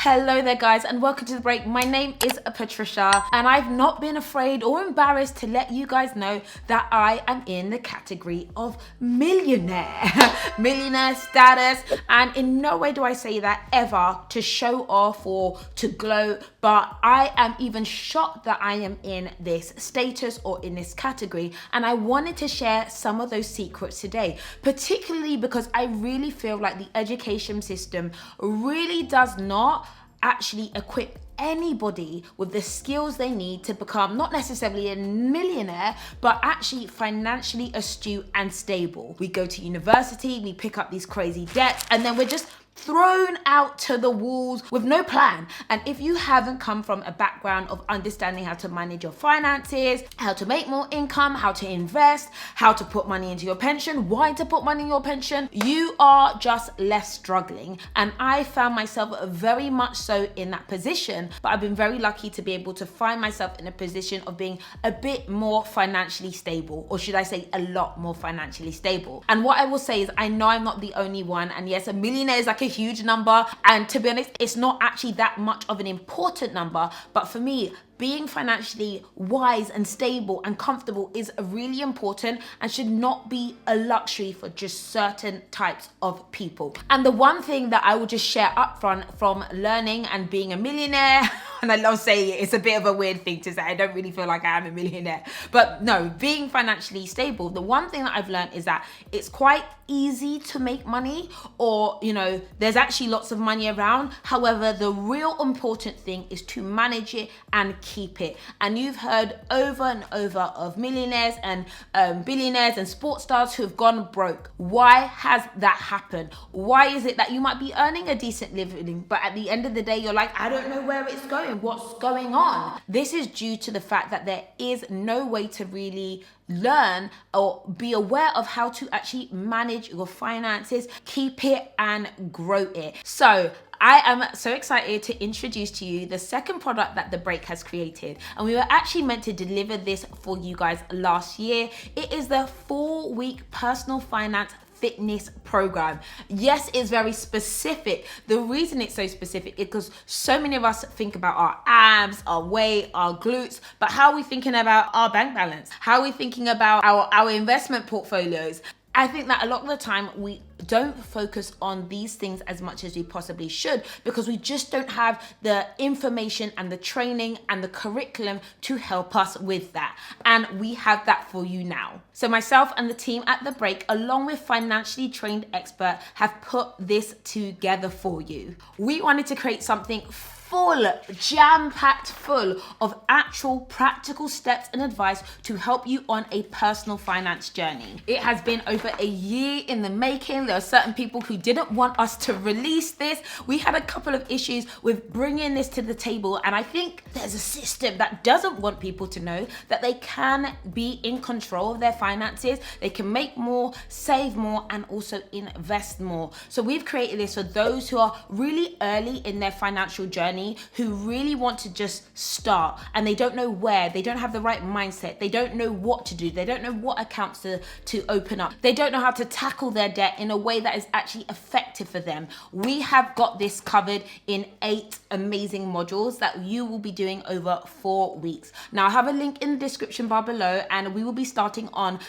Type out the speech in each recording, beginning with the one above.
Hello there guys and welcome to The Break. My name is Patricia and I've not been afraid or embarrassed to let you guys know that I am in the category of millionaire. Millionaire status, and in no way do I say that ever to show off or to gloat, but I am even shocked that I am in this status or in this category, and I wanted to share some of those secrets today, particularly because I really feel like the education system really does not actually equip anybody with the skills they need to become not necessarily a millionaire, but actually financially astute and stable. We go to university, we pick up these crazy debts, and then we're just thrown out to the walls with no plan. And if you haven't come from a background of understanding how to manage your finances, how to make more income, how to invest, how to put money into your pension, why to put money in your pension, you are just left struggling. And I found myself very much so in that position, but I've been very lucky to be able to find myself in a position of being a bit more financially stable, or should I say a lot more financially stable. And what I will say is I know I'm not the only one, and yes, a millionaire is like a huge number, and to be honest, it's not actually that much of an important number, but for me, being financially wise and stable and comfortable is really important and should not be a luxury for just certain types of people. And the one thing that I will just share up front from learning and being a millionaire, and I love saying it, it's a bit of a weird thing to say, I don't really feel like I am a millionaire, but no, being financially stable, the one thing that I've learned is that it's quite easy to make money, or there's actually lots of money around. However, the real important thing is to manage it and keep it. And you've heard over and over of millionaires and billionaires and sports stars who have gone broke. Why has that happened? Why is it that you might be earning a decent living, but at the end of the day, you're like, I don't know where it's going. What's going on? This is due to the fact that there is no way to really learn or be aware of how to actually manage your finances, keep it and grow it. So I am so excited to introduce to you the second product that The Break has created, and we were actually meant to deliver this for you guys last year. It is the 4-week personal finance fitness program. Yes, it's very specific. The reason it's so specific is because so many of us think about our abs, our weight, our glutes, but how are we thinking about our bank balance? How are we thinking about our investment portfolios? I think that a lot of the time we don't focus on these things as much as we possibly should, because we just don't have the information and the training and the curriculum to help us with that. And we have that for you now. So myself and the team at The Break, along with financially trained expert, have put this together for you. We wanted to create something full, jam-packed full of actual practical steps and advice to help you on a personal finance journey. It has been over a year in the making. There are certain people who didn't want us to release this. We had a couple of issues with bringing this to the table, and I think there's a system that doesn't want people to know that they can be in control of their finances. They can make more, save more, and also invest more. So we've created this for those who are really early in their financial journey, who really want to just start and they don't know where, they don't have the right mindset, they don't know what to do, they don't know what accounts to open up, they don't know how to tackle their debt in a way that is actually effective for them. We have got this covered in 8 amazing modules that you will be doing over 4 weeks. Now I have a link in the description bar below, and we will be starting on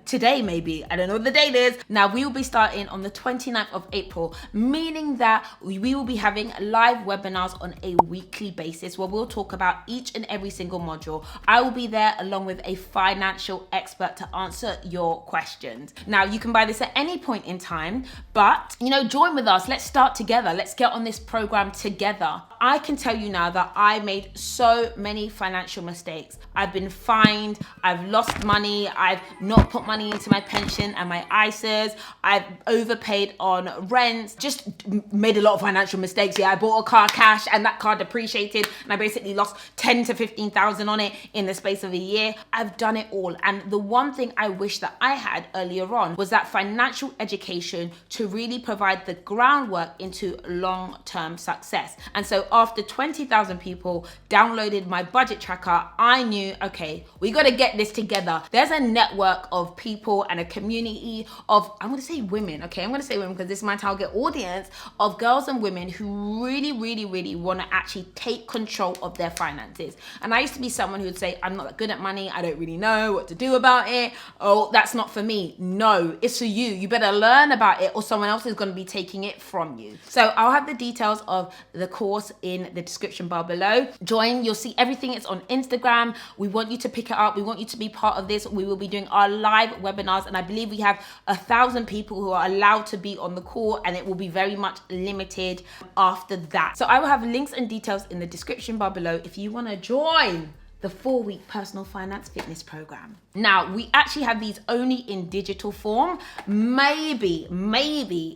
today, maybe, I don't know what the date is. Now we will be starting on the 29th of April, meaning that we will be having live webinars on a weekly basis where we'll talk about each and every single module. I will be there along with a financial expert to answer your questions. Now you can buy this at any point in time, but join with us. Let's start together. Let's get on this program together. I can tell you now that I made so many financial mistakes. I've been fined, I've lost money, I've not put money into my pension and my ISAs, I've overpaid on rents, just made a lot of financial mistakes. Yeah, I bought a car cash and that car depreciated and I basically lost 10 to 15,000 on it in the space of a year. I've done it all. And the one thing I wish that I had earlier on was that financial education to really provide the groundwork into long-term success. And so after 20,000 people downloaded my budget tracker, I knew, okay, we got to get this together. There's a network of people and a community of, I'm going to say women, okay? I'm going to say women because this is my target audience of girls and women who really, really, really want to actually take control of their finances. And I used to be someone who would say, I'm not that good at money. I don't really know what to do about it. Oh, that's not for me. No, it's for you. You better learn about it or someone else is going to be taking it from you. So I'll have the details of the course in the description bar below. Join, you'll see everything. It's on Instagram. We want you to pick it up. We want you to be part of this. We will be doing our live webinars, and I believe we have 1,000 people who are allowed to be on the call, and it will be very much limited after that. So I will have links and details in the description bar below if you want to join the 4-week personal finance fitness program. Now, we actually have these only in digital form. Maybe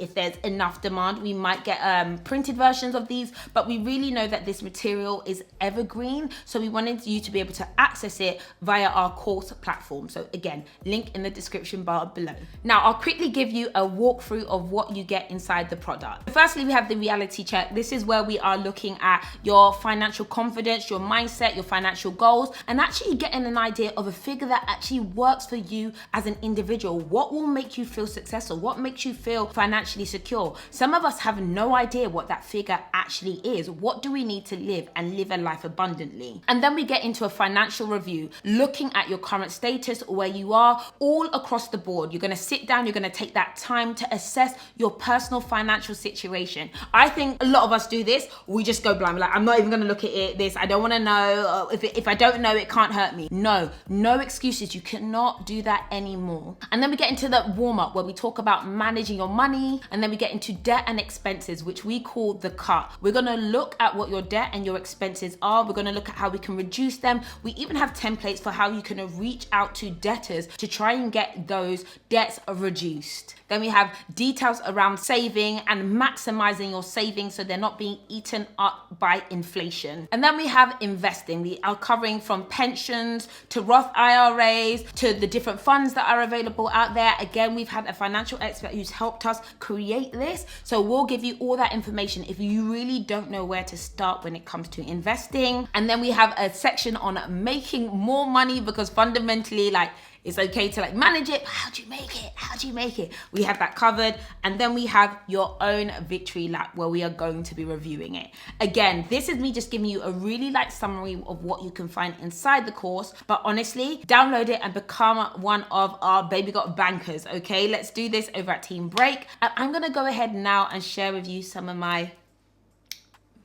if there's enough demand, we might get printed versions of these, but we really know that this material is evergreen. So we wanted you to be able to access it via our course platform. So again, link in the description bar below. Now, I'll quickly give you a walkthrough of what you get inside the product. Firstly, we have the reality check. This is where we are looking at your financial confidence, your mindset, your financial goals, and actually getting an idea of a figure that actually works for you as an individual. What will make you feel successful? What makes you feel financially secure? Some of us have no idea what that figure actually is. What do we need to live and live a life abundantly? And then we get into a financial review, looking at your current status, where you are all across the board. You're going to sit down, you're going to take that time to assess your personal financial situation. I think a lot of us do this. We just go blind. We're like, I'm not even going to look at it. This, I don't want to know. If I don't know, it can't hurt me. No excuses. You cannot do that anymore. And then we get into the warm-up where we talk about managing your money, and then we get into debt and expenses, which we call the cut. We're going to look at what your debt and your expenses are. We're going to look at how we can reduce them. We even have templates for how you can reach out to debtors to try and get those debts reduced. Then we have details around saving and maximizing your savings so they're not being eaten up by inflation. And then we have investing. We are covering from pensions to Roth IRAs to the different funds that are available out there. Again, we've had a financial expert who's helped us create this. So we'll give you all that information if you really don't know where to start when it comes to investing. And then we have a section on making more money, because fundamentally, it's okay to manage it, but how do you make it? How do you make it? We have that covered. And then we have your own victory lap where we are going to be reviewing it. Again, this is me just giving you a really light summary of what you can find inside the course. But honestly, download it and become one of our Baby Got bankers, okay? Let's do this over at Team Break. And I'm gonna go ahead now and share with you some of my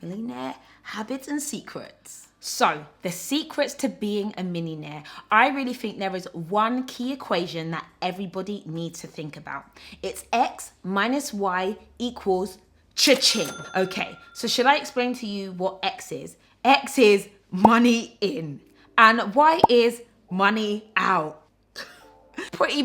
millionaire habits and secrets. So, the secrets to being a millionaire. I really think there is one key equation that everybody needs to think about. It's X minus Y equals cha-ching. Okay, so should I explain to you what X is? X is money in, and Y is money out. Pretty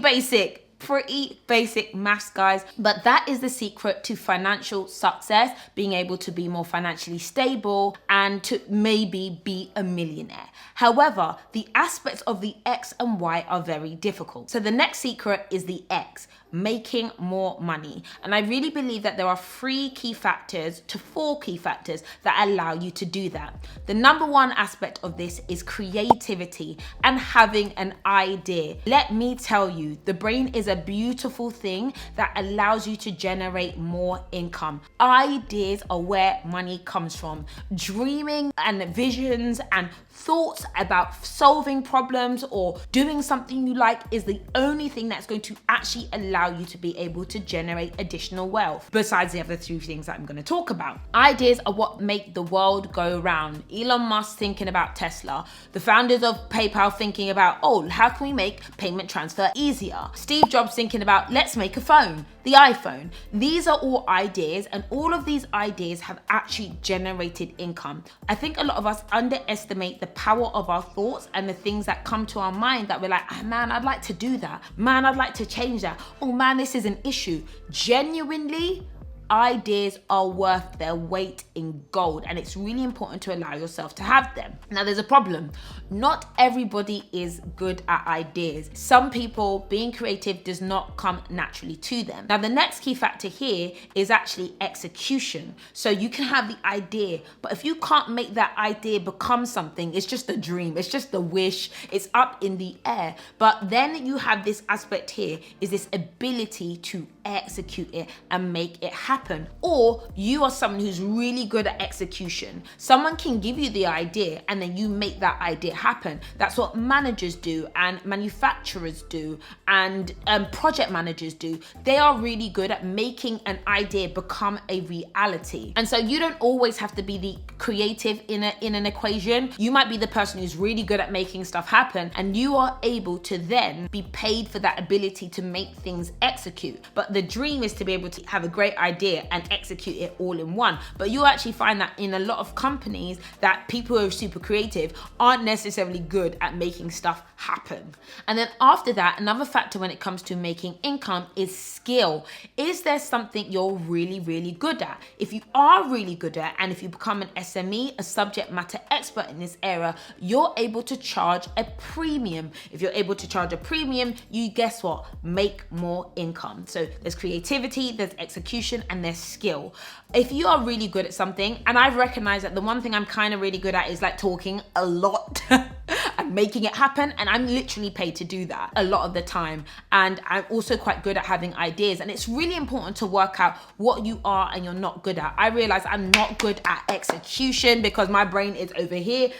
basic maths, guys, but that is the secret to financial success, being able to be more financially stable and to maybe be a millionaire. However, the aspects of the X and Y are very difficult. So the next secret is the X, making more money. And I really believe that there are 3 key factors to 4 key factors that allow you to do that. The number one aspect of this is creativity and having an idea. Let me tell you, the brain is a beautiful thing that allows you to generate more income. Ideas are where money comes from. Dreaming and visions and thoughts about solving problems or doing something you like is the only thing that's going to actually allow you to be able to generate additional wealth, besides the other 3 things that I'm going to talk about. Ideas are what make the world go round. Elon Musk thinking about Tesla, the founders of PayPal thinking about, how can we make payment transfer easier? Steve Jobs thinking about, let's make a phone, the iPhone. These are all ideas, and all of these ideas have actually generated income. I think a lot of us underestimate the power of our thoughts and the things that come to our mind that we're like, man, I'd like to do that. Man, I'd like to change that. Oh man, this is an issue. Genuinely, ideas are worth their weight in gold, and it's really important to allow yourself to have them. Now, there's a problem. Not everybody is good at ideas. Some people, being creative does not come naturally to them. Now, the next key factor here is actually execution. So you can have the idea, but if you can't make that idea become something, it's just a dream, it's just a wish, it's up in the air. But then you have this aspect here, is this ability to execute it and make it happen. Or you are someone who's really good at execution. Someone can give you the idea and then you make that idea happen. That's what managers do, and manufacturers do, and project managers do. They are really good at making an idea become a reality. And so you don't always have to be the creative in an equation. You might be the person who's really good at making stuff happen, and you are able to then be paid for that ability to make things execute. But the dream is to be able to have a great idea and execute it all in one. But you actually find that in a lot of companies that people who are super creative aren't necessarily good at making stuff happen. And then after that, another factor when it comes to making income is skill. Is there something you're really, really good at? If you are really good at, and if you become an SME, a subject matter expert in this area, you're able to charge a premium. If you're able to charge a premium, you guess what? Make more income. So there's creativity, there's execution, and there's skill. If you are really good at something, and I've recognized that the one thing I'm kind of really good at is like talking a lot and making it happen, and I'm literally paid to do that a lot of the time. And I'm also quite good at having ideas, and it's really important to work out what you are and you're not good at. I realize I'm not good at execution because my brain is over here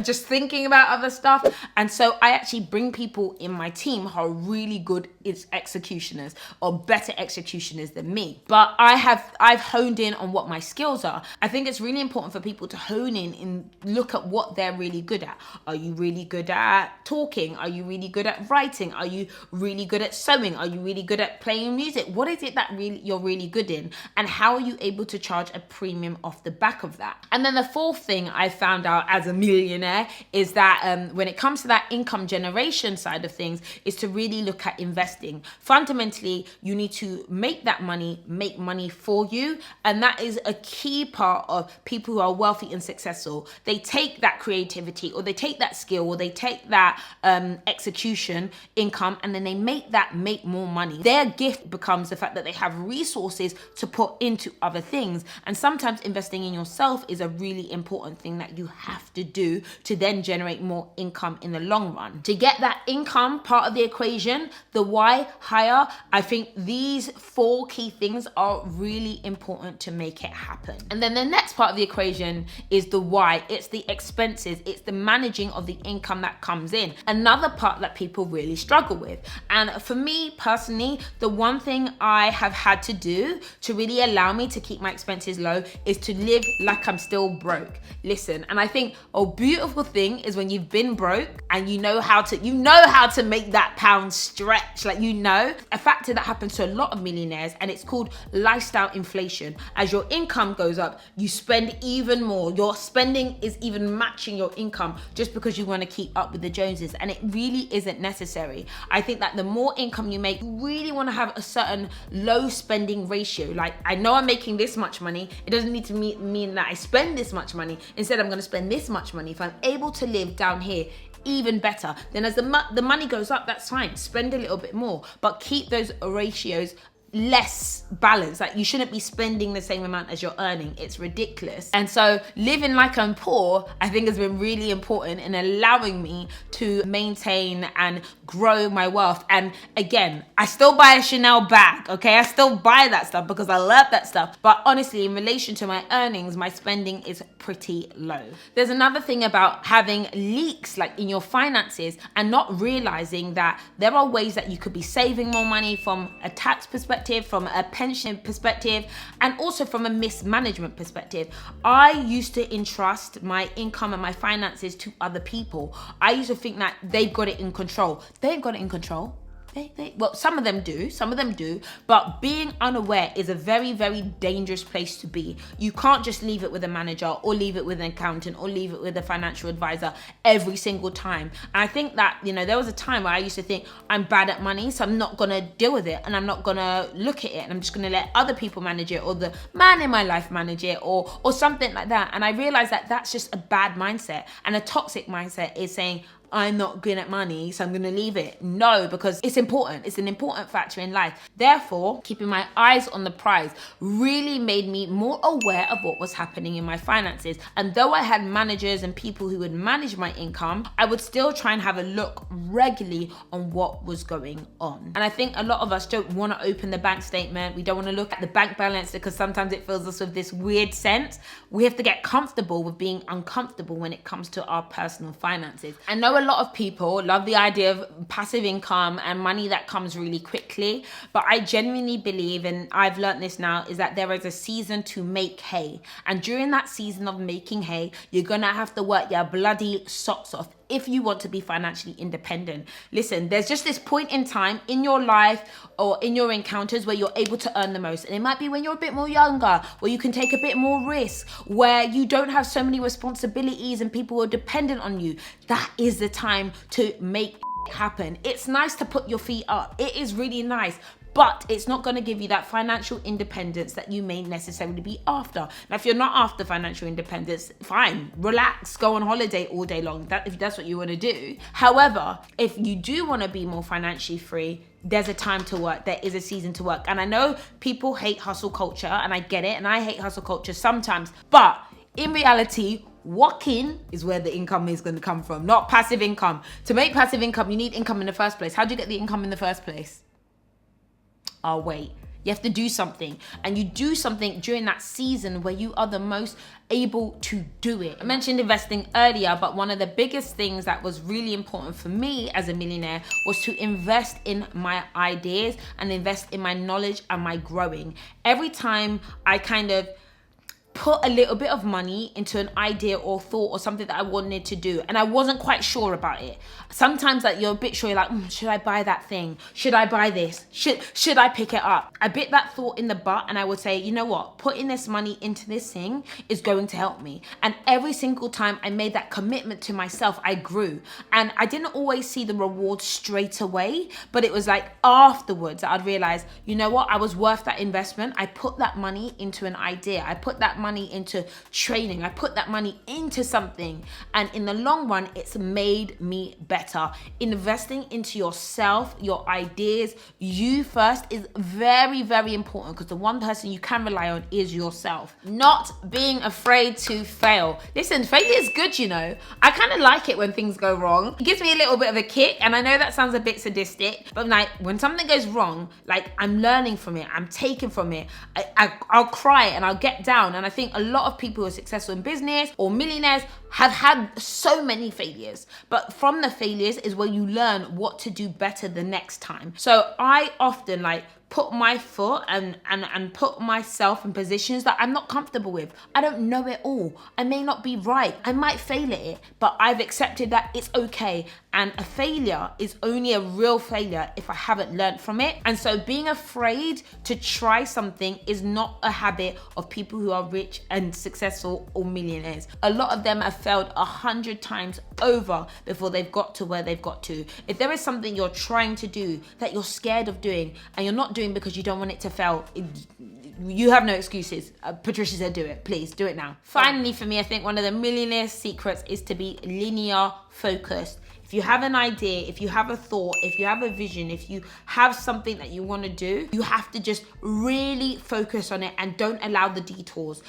just thinking about other stuff. And so I actually bring people in my team who are really good as executioners or better executioners than me. But I've honed in on what my skills are. I think it's really important for people to hone in and look at what they're really good at. Are you really good at talking? Are you really good at writing? Are you really good at sewing? Are you really good at playing music? What is it that you're really good in? And how are you able to charge a premium off the back of that? And then the fourth thing I found out as a millionaire is that when it comes to that income generation side of things, is to really look at investing. Fundamentally, you need to make that money, make money for you. And that is a key part of people who are wealthy and successful. They take that creativity, or they take that skill, or they take that execution income, and then they make more money. Their gift becomes the fact that they have resources to put into other things. And sometimes investing in yourself is a really important thing that you have to do to then generate more income in the long run. To get that income part of the equation, the why higher, I think these 4 key things are really important to make it happen. And then the next part of the equation is the why. It's the expenses, it's the managing of the income that comes in. Another part that people really struggle with. And for me personally, the one thing I have had to do to really allow me to keep my expenses low is to live like I'm still broke. Listen, and I think a beautiful thing is when you've been broke and you know how to make that pound stretch. Like, a factor that happens to a lot of millionaires, and it's called lifestyle inflation. As your income goes up, you spend even more. Your spending is even matching your income just because you want to keep up with the Joneses, and it really isn't necessary. I think that the more income you make, you really want to have a certain low spending ratio. Like, I know I'm making this much money. It doesn't need to mean that I spend this much money. Instead, I'm going to spend this much money. If I'm able to live down here, even better. Then as the money goes up, that's fine. Spend a little bit more, but keep those ratios less balanced. Like, you shouldn't be spending the same amount as you're earning. It's ridiculous. And so living like I'm poor, I think, has been really important in allowing me to maintain and grow my wealth. And again, I still buy a Chanel bag, okay? I still buy that stuff because I love that stuff. But honestly, in relation to my earnings, my spending is pretty low. There's another thing about having leaks, like in your finances, and not realizing that there are ways that you could be saving more money from a tax perspective, from a pension perspective, and also from a mismanagement perspective. I used to entrust my income and my finances to other people. I used to think that they've got it in control. They ain't got it in control. Well, some of them do, but being unaware is a very, very dangerous place to be. You can't just leave it with a manager or leave it with an accountant or leave it with a financial advisor every single time. And I think that, there was a time where I used to think I'm bad at money, so I'm not gonna deal with it and I'm not gonna look at it and I'm just gonna let other people manage it or the man in my life manage it or something like that. And I realized that that's just a bad mindset, and a toxic mindset is saying, I'm not good at money, so I'm going to leave it. No, because it's important. It's an important factor in life. Therefore, keeping my eyes on the prize really made me more aware of what was happening in my finances. And though I had managers and people who would manage my income, I would still try and have a look regularly on what was going on. And I think a lot of us don't want to open the bank statement. We don't want to look at the bank balance because sometimes it fills us with this weird sense. We have to get comfortable with being uncomfortable when it comes to our personal finances. I know a lot of people love the idea of passive income and money that comes really quickly, but I genuinely believe, and I've learned this now, is that there is a season to make hay. And during that season of making hay, you're gonna have to work your bloody socks off if you want to be financially independent. Listen, there's just this point in time in your life or in your encounters where you're able to earn the most. And it might be when you're a bit more younger, where you can take a bit more risk, where you don't have so many responsibilities and people are dependent on you. That is the time to make happen. It's nice to put your feet up. It is really nice. But it's not going to give you that financial independence that you may necessarily be after. Now, if you're not after financial independence, fine, relax, go on holiday all day long, if that's what you want to do. However, if you do want to be more financially free, there's a time to work. There is a season to work. And I know people hate hustle culture, and I get it, and I hate hustle culture sometimes. But in reality, working is where the income is going to come from, not passive income. To make passive income, you need income in the first place. How do you get the income in the first place? Oh, wait. You have to do something, and you do something during that season where you are the most able to do it. I mentioned investing earlier, but one of the biggest things that was really important for me as a millionaire was to invest in my ideas and invest in my knowledge and my growing. Every time I kind of put a little bit of money into an idea or thought or something that I wanted to do, and I wasn't quite sure about it. Sometimes like you're a bit sure, you're like, should I buy that thing? Should I buy this? Should I pick it up? I bit that thought in the butt, and I would say, you know what? Putting this money into this thing is going to help me. And every single time I made that commitment to myself, I grew. And I didn't always see the reward straight away, but it was like afterwards that I'd realize, you know what? I was worth that investment. I put that money into an idea. I put that money into training. I put that money into something, and in the long run, it's made me better. Investing into yourself, your ideas, you first is very, very important, because the one person you can rely on is yourself. Not being afraid to fail. Listen, failure is good, you know. I kind of like it when things go wrong. It gives me a little bit of a kick, and I know that sounds a bit sadistic, but like when something goes wrong, like I'm learning from it, I'm taking from it. I'll cry and I'll get down, and I think a lot of people who are successful in business or millionaires have had so many failures, but from the failures is where you learn what to do better the next time. So I often put my foot and put myself in positions that I'm not comfortable with. I don't know it all. I may not be right. I might fail at it, but I've accepted that it's okay. And a failure is only a real failure if I haven't learned from it. And so being afraid to try something is not a habit of people who are rich and successful or millionaires. A lot of them have failed 100 times over before they've got to where they've got to. If there is something you're trying to do that you're scared of doing and you're not doing because you don't want it to fail, you have no excuses. Patricia said do it. Please do it now. Finally, for me, I think one of the millionaire secrets is to be linear focused. If you have an idea, if you have a thought, if you have a vision, if you have something that you want to do, you have to just really focus on it and don't allow the detours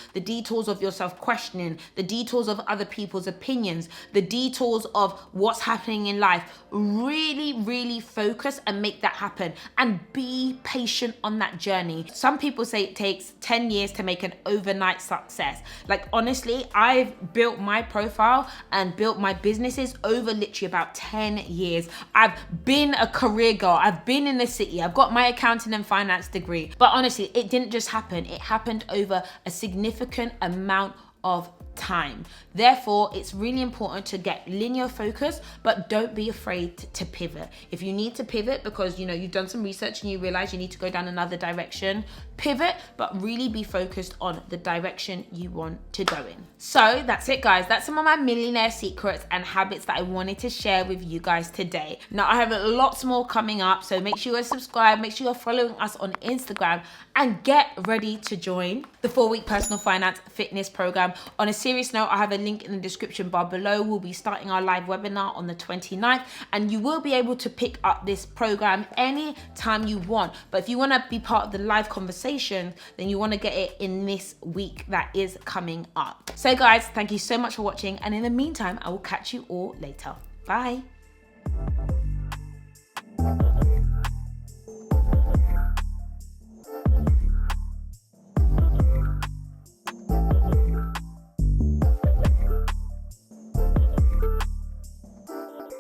of yourself questioning, the detours of other people's opinions, the detours of what's happening in life. Really, really focus and make that happen, and be patient on that journey. Some people say it takes 10 years to make an overnight success. Like, honestly, I've built my profile and built my businesses over literally about 10 years. I've been a career girl. I've been in the city. I've got my accounting and finance degree. But honestly, it didn't just happen. It happened over a significant amount of time. Therefore, it's really important to get linear focus, but don't be afraid to pivot. If you need to pivot because you've done some research and you realize you need to go down another direction, pivot, but really be focused on the direction you want to go in. So that's it, guys. That's some of my millionaire secrets and habits that I wanted to share with you guys today. Now, I have lots more coming up, so make sure you're subscribed, make sure you're following us on Instagram, and get ready to join the 4-week personal finance fitness program. On a serious note, I have a link in the description bar below. We'll be starting our live webinar on the 29th, and you will be able to pick up this program anytime you want. But if you want to be part of the live conversation, then you want to get it in this week that is coming up. So guys, thank you so much for watching, and in the meantime, I will catch you all later. Bye.